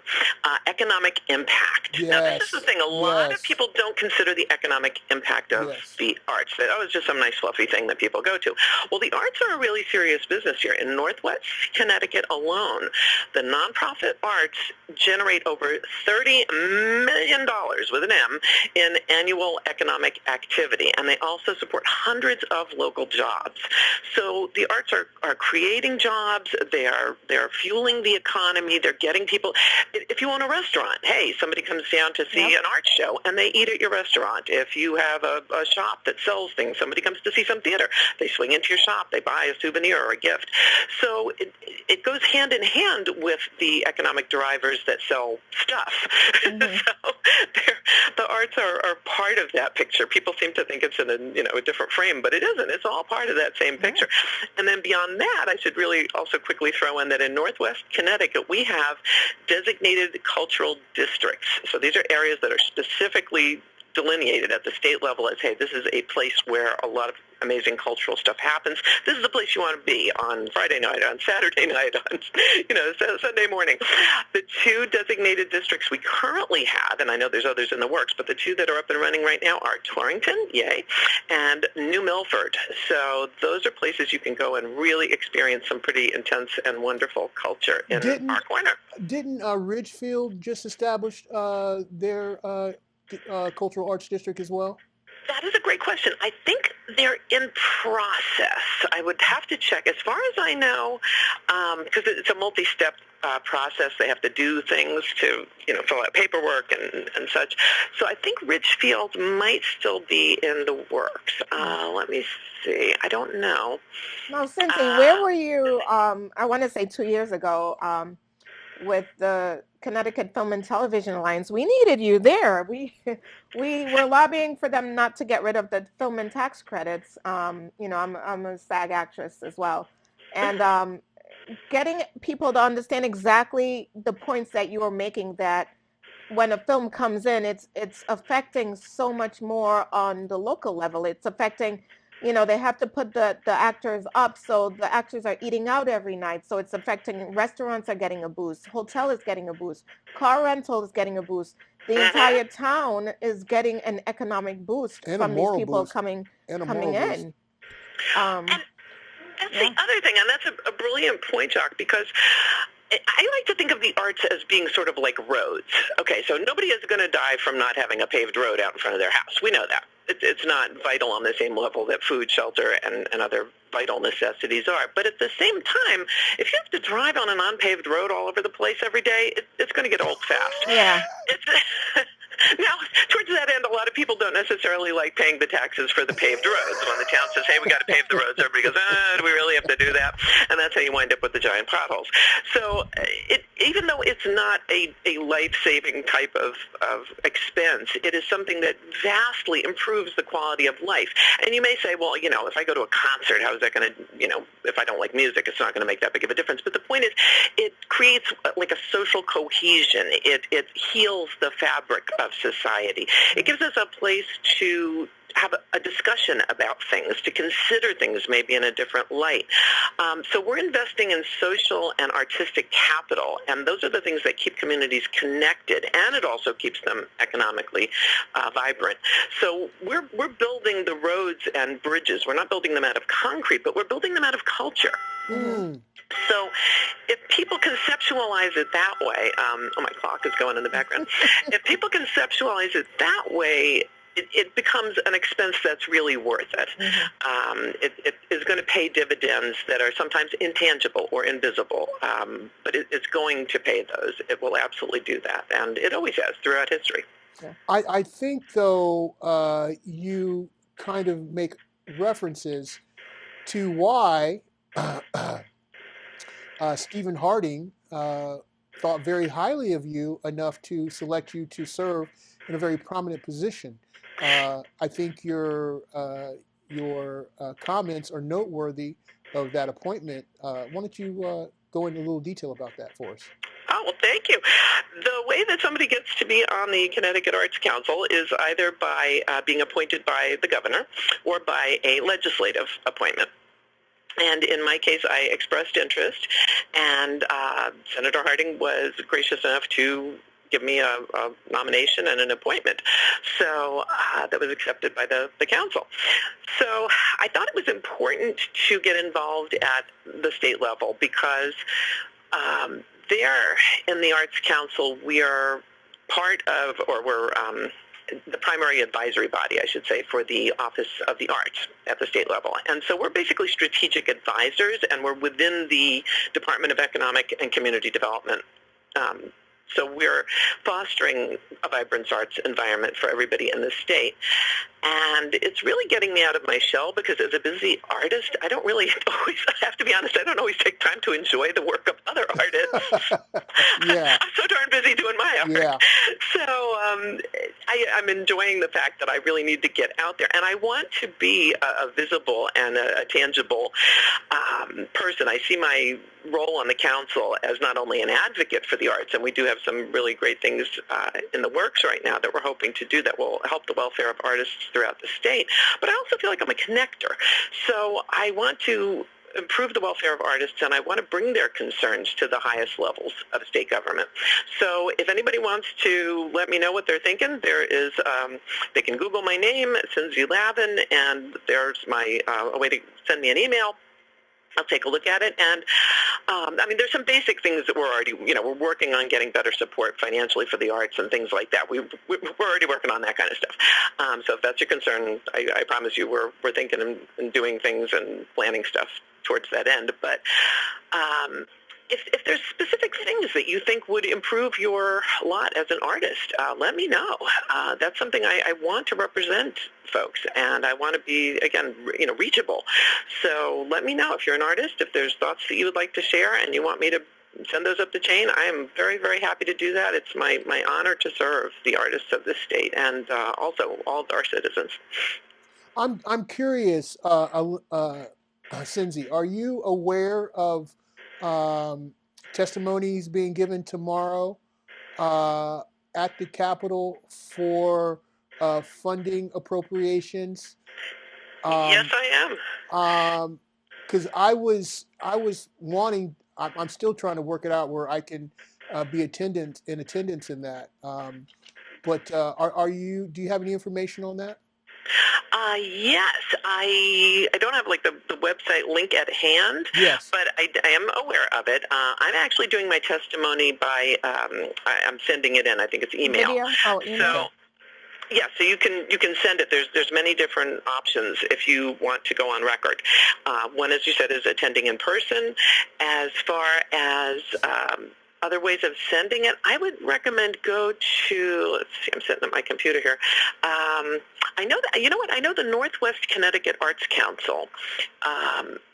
Economic impact. Yes. Now, this is the thing. A lot Yes. of people don't consider the economic impact of Yes. the arts. It's just some nice fluffy thing that people go to. Well, the arts are a really serious business here. In Northwest Connecticut alone, the nonprofit arts generate over $30 million, with an M, in annual economic activity, and they also support hundreds of local jobs. So the arts are creating jobs. They're fueling the economy. They're getting people. If you own a restaurant, hey, somebody comes down to see an art show, and they eat at your restaurant. If you have a shop that sells things, somebody comes to see some theater. They swing into your shop. They buy a souvenir or a gift. So it goes hand in hand with the economic drivers that sell stuff. Mm-hmm. So the arts are part of that picture. People seem to think it's in a different frame, but it isn't. It's all part of that same picture. And then beyond that, I should really also quickly throw in that in Northwest Connecticut, we have designated cultural districts. So these are areas that are specifically delineated at the state level as, hey, this is a place where a lot of amazing cultural stuff happens. This is the place you want to be on Friday night, on Saturday night, on Sunday morning. The two designated districts we currently have, and I know there's others in the works, but the two that are up and running right now are Torrington, yay, and New Milford. So those are places you can go and really experience some pretty intense and wonderful culture in our corner. Didn't Ridgefield just establish their cultural arts district as well? That is a great question. I think they're in process. I would have to check. As far as I know, because it's a multi-step process, they have to do things to, fill out paperwork and such. So I think Ridgefield might still be in the works. Let me see. I don't know. Now, Cindy, where were you, I want to say 2 years ago, with the Connecticut Film and Television Alliance? We needed you there. We were lobbying for them not to get rid of the film and tax credits. I'm a SAG actress as well, and getting people to understand exactly the points that you were making, that when a film comes in, it's affecting so much more on the local level. It's affecting they have to put the actors up, so the actors are eating out every night, so it's affecting. Restaurants are getting a boost, hotel is getting a boost, car rental is getting a boost. The entire town is getting an economic boost And a from these moral people boost. coming And a moral boost. in. That's the other thing, and that's a brilliant point, Jacque, because I like to think of the arts as being sort of like roads. Okay, so nobody is going to die from not having a paved road out in front of their house. We know that. It's not vital on the same level that food, shelter, and other vital necessities are. But at the same time, if you have to drive on an unpaved road all over the place every day, it's going to get old fast. Yeah. Now, towards that end, a lot of people don't necessarily like paying the taxes for the paved roads. When the town says, hey, we got to pave the roads, everybody goes, do we really have to do that? And that's how you wind up with the giant potholes. So even though it's not a life-saving type of expense, it is something that vastly improves the quality of life. And you may say, well, if I go to a concert, how is that going to, if I don't like music, it's not going to make that big of a difference. But the point is, it creates like a social cohesion. It heals the fabric of society. It gives us a place to have a discussion about things, to consider things maybe in a different light. So we're investing in social and artistic capital, and those are the things that keep communities connected, and it also keeps them economically vibrant. So we're building the roads and bridges. We're not building them out of concrete, but we're building them out of culture. So if people conceptualize it that way, my clock is going in the background. If people conceptualize it that way, it becomes an expense that's really worth it. It is going to pay dividends that are sometimes intangible or invisible, but it's going to pay those. It will absolutely do that, and it always has throughout history. I think, though, you kind of make references to why Stephen Harding thought very highly of you enough to select you to serve in a very prominent position. I think your comments are noteworthy of that appointment. Why don't you go into a little detail about that for us? Oh, well, thank you. The way that somebody gets to be on the Connecticut Arts Council is either by being appointed by the governor or by a legislative appointment. And in my case, I expressed interest, and Senator Harding was gracious enough to give me a nomination and an appointment. So that was accepted by the council. So I thought it was important to get involved at the state level because there in the Arts Council, we are part of, or we're the primary advisory body, I should say, for the Office of the Arts at the state level. And so we're basically strategic advisors, and we're within the Department of Economic and Community Development. So we're fostering a vibrant arts environment for everybody in the state. And it's really getting me out of my shell because as a busy artist, I don't really always, I have to be honest, I don't always take time to enjoy the work of other artists. Yeah. I'm so darn busy doing my art. Yeah. So I'm enjoying the fact that I really need to get out there. And I want to be a visible and a tangible person. I see my role on the council as not only an advocate for the arts, and we do have some really great things in the works right now that we're hoping to do that will help the welfare of artists throughout the state, but I also feel like I'm a connector. So I want to improve the welfare of artists, and I want to bring their concerns to the highest levels of state government. So if anybody wants to let me know what they're thinking, there is, they can Google my name, Cindy Lavin, and there's my a way to send me an email. I'll take a look at it. And, I mean, there's some basic things that we're already, we're working on getting better support financially for the arts and things like that. We're already working on that kind of stuff. So if that's your concern, I promise you we're thinking and doing things and planning stuff towards that end. But if there's specific things that you think would improve your lot as an artist, let me know. That's something I want to represent folks, and I want to be, again, reachable. So let me know if you're an artist, if there's thoughts that you would like to share and you want me to send those up the chain. I am very, very happy to do that. It's my honor to serve the artists of this state and also all of our citizens. I'm curious, Cindy, are you aware of testimonies being given tomorrow at the Capitol for funding appropriations Yes, I am. Because I was wanting. I'm still trying to work it out where I can be in attendance in that. But are you? Do you have any information on that? Yes, I don't have like the website link at hand. Yes. But I am aware of it. I'm actually doing my testimony by I'm sending it in. I think it's email. Video? Oh, email. So yeah, so you can send it. There's many different options if you want to go on record. One, as you said, is attending in person. As far as other ways of sending it, I would recommend go to, let's see, I'm sitting at my computer here. I know that, you know what, I know the Northwest Connecticut Arts Council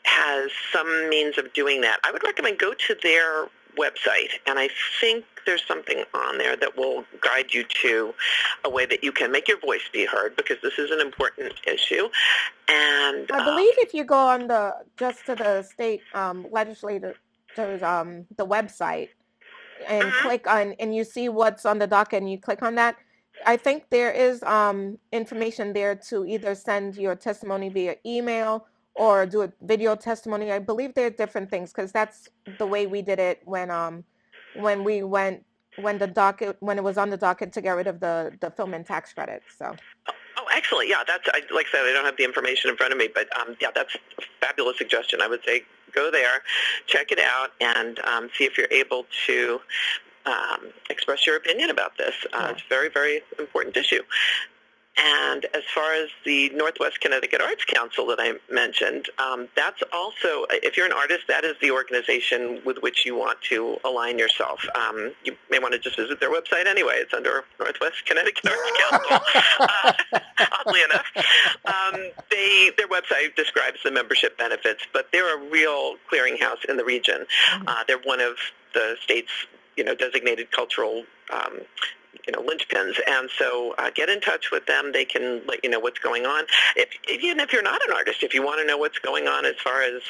has some means of doing that. I would recommend go to their website, and I think there's something on there that will guide you to a way that you can make your voice be heard, because this is an important issue. And I believe if you go on just to the state legislator's the website and click on, and you see what's on the docket, and you click on that, I think there is information there to either send your testimony via email or do a video testimony. I believe there are different things, because that's the way we did it when it was on the docket to get rid of the film and tax credits. So. Oh, excellent. Yeah, that's, like I said, I don't have the information in front of me, but yeah, that's a fabulous suggestion. I would say go there, check it out, and see if you're able to express your opinion about this. It's a very, very important issue. And as far as the Northwest Connecticut Arts Council that I mentioned, that's also, if you're an artist, that is the organization with which you want to align yourself. You may want to just visit their website anyway. It's under Northwest Connecticut Arts Council, oddly enough. Their website describes the membership benefits, but they're a real clearinghouse in the region. They're one of the state's, designated cultural linchpins, and so get in touch with them. They can let you know what's going on. Even if you're not an artist, if you want to know what's going on as far as,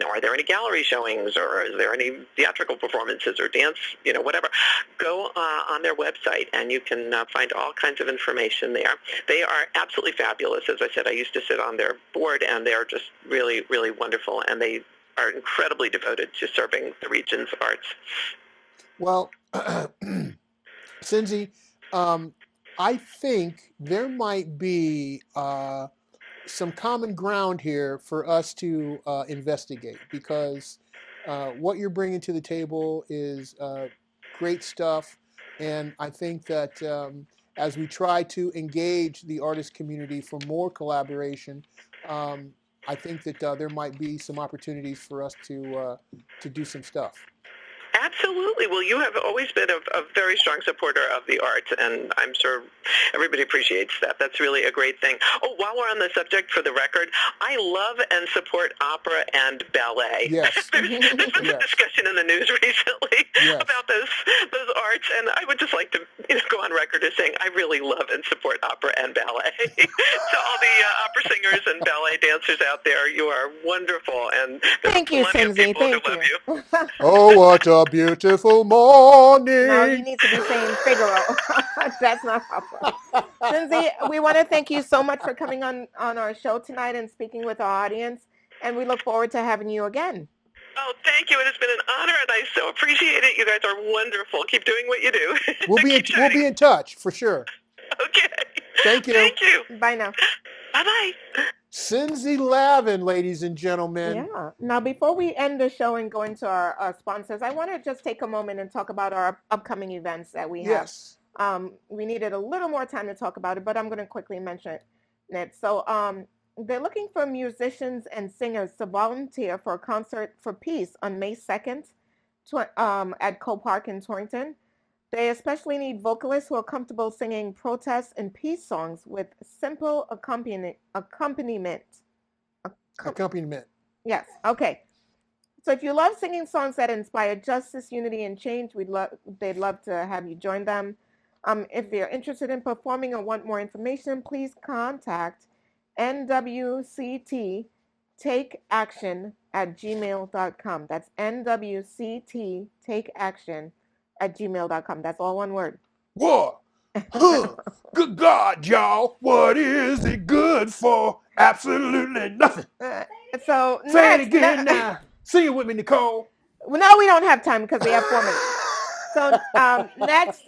are there any gallery showings, or is there any theatrical performances or dance, whatever, go on their website, and you can find all kinds of information there. They are absolutely fabulous. As I said, I used to sit on their board, and they're just really, really wonderful, and they are incredibly devoted to serving the region's arts. Well, Cindy, I think there might be some common ground here for us to investigate, because what you're bringing to the table is great stuff, and I think that as we try to engage the artist community for more collaboration, I think that there might be some opportunities for us to do some stuff. Absolutely. Well, you have always been a very strong supporter of the arts, and I'm sure everybody appreciates that. That's really a great thing. Oh, while we're on the subject, for the record, I love and support opera and ballet. Yes. There's been a discussion in the news recently about those arts, and I would just like to go on record as saying I really love and support opera and ballet. So all the opera singers and ballet dancers out there, you are wonderful, and thank you, Cindy. Thank you. Oh, what a beautiful morning. No, you need to be saying Figaro. That's not opera. Cindy, we want to thank you so much for coming on our show tonight and speaking with our audience, and we look forward to having you again. Oh, thank you. It has been an honor, and I so appreciate it. You guys are wonderful. Keep doing what you do. We'll be in touch for sure. Okay. Thank you. Thank you. Bye now. Bye-bye. Cindy Lavin, ladies and gentlemen. Yeah. Now, before we end the show and go into our sponsors, I want to just take a moment and talk about our upcoming events that we have. Yes. We needed a little more time to talk about it, but I'm going to quickly mention it. So they're looking for musicians and singers to volunteer for a concert for peace on May 2nd at Cole Park in Torrington. They especially need vocalists who are comfortable singing protest and peace songs with simple accompaniment. Yes. Okay. So if you love singing songs that inspire justice, unity, and change, they'd love to have you join them. If you're interested in performing or want more information, please contact nwcttakeaction@gmail.com. That's nwcttakeaction@gmail.com. That's all one word. What? Good God, y'all. What is it good for? Absolutely nothing. So Say it next, again now. Sing it with me, Nicole. Well, no, we don't have time because we have 4 minutes. So next,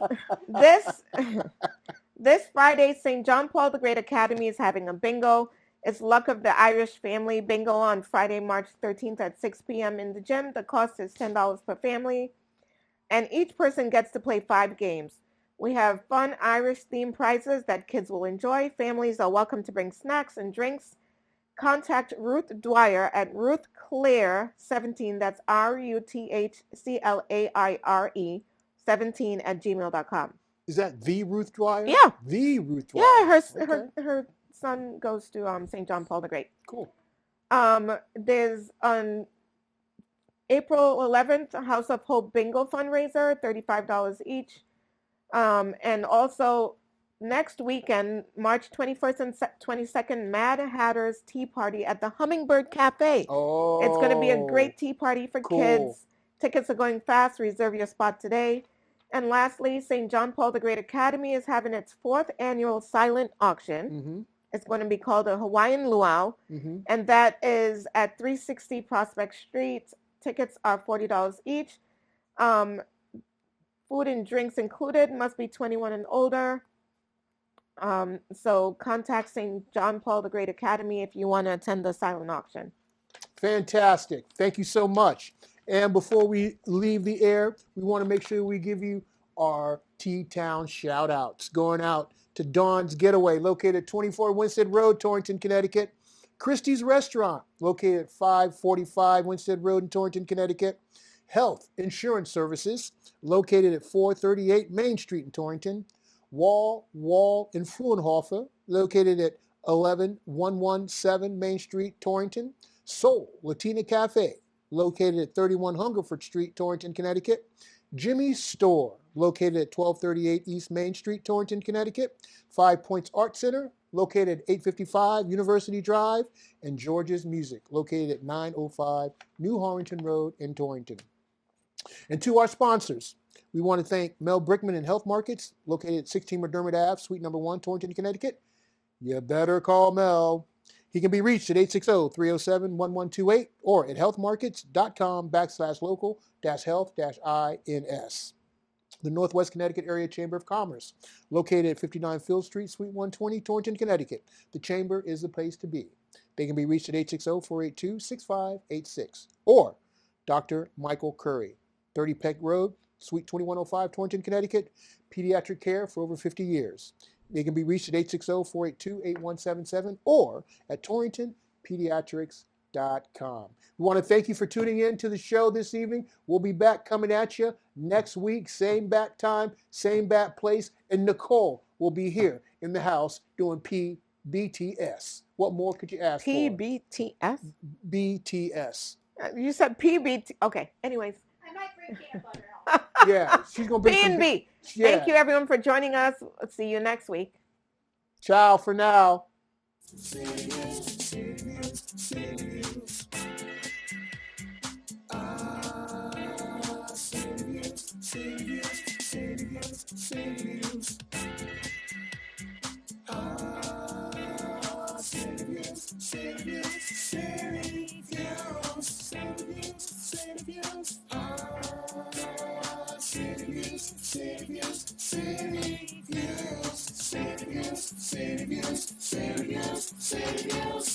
this Friday, St. John Paul the Great Academy is having a bingo. It's Luck of the Irish Family bingo on Friday, March 13th at 6 p.m. in the gym. The cost is $10 per family, and each person gets to play 5 games. We have fun Irish-themed prizes that kids will enjoy. Families are welcome to bring snacks and drinks. Contact Ruth Dwyer at ruthclaire17, that's RUTHCLAIRE 17 at gmail.com. Is that the Ruth Dwyer? Yeah. The Ruth Dwyer. Yeah, Okay. her son goes to St. John Paul the Great. Cool. There's on April 11th, a House of Hope bingo fundraiser, $35 each. And also next weekend, March 21st and 22nd, Mad Hatter's Tea Party at the Hummingbird Cafe. Oh. It's going to be a great tea party for kids. Tickets are going fast. Reserve your spot today. And lastly, St. John Paul the Great Academy is having its 4th annual silent auction. Mm-hmm. It's going to be called a Hawaiian Luau, and that is at 360 Prospect Street. Tickets are $40 each. Food and drinks included, must be 21 and older. So contact St. John Paul the Great Academy if you want to attend the silent auction. Fantastic. Thank you so much. And before we leave the air, we want to make sure we give you our T-Town shout-outs. Going out to Dawn's Getaway, located at 24 Winstead Road, Torrington, Connecticut. Christie's Restaurant, located at 545 Winstead Road in Torrington, Connecticut. Health Insurance Services, located at 438 Main Street in Torrington. Wall in Fraunhofer, located at 11117 Main Street, Torrington. Soul Latina Cafe, located at 31 Hungerford Street, Torrington, Connecticut. Jimmy's Store, located at 1238 East Main Street, Torrington, Connecticut. 5 Points Art Center, located at 855 University Drive. And George's Music, located at 905 New Harrington Road in Torrington. And to our sponsors, we want to thank Mel Brickman and Health Markets, located at 16 McDermott Ave, Suite number 1, Torrington, Connecticut. You better call Mel. He can be reached at 860-307-1128 or at healthmarkets.com/local-health-ins. The Northwest Connecticut Area Chamber of Commerce, located at 59 Field Street, Suite 120, Torrington, Connecticut. The Chamber is the place to be. They can be reached at 860-482-6586 or Dr. Michael Curry, 30 Peck Road, Suite 2105, Torrington, Connecticut. Pediatric care for over 50 years. They can be reached at 860-482-8177 or at torringtonpediatrics.com. We want to thank you for tuning in to the show this evening. We'll be back coming at you next week, same bat time, same bat place, and Nicole will be here in the house doing PBTS. What more could you ask for? PBTS? BTS. You said PBT. Okay, anyways. I might bring peanut butter out. Yeah, she's going to bring P&B. Yeah. Thank you, everyone, for joining us. See you next week. Ciao for now. City Views.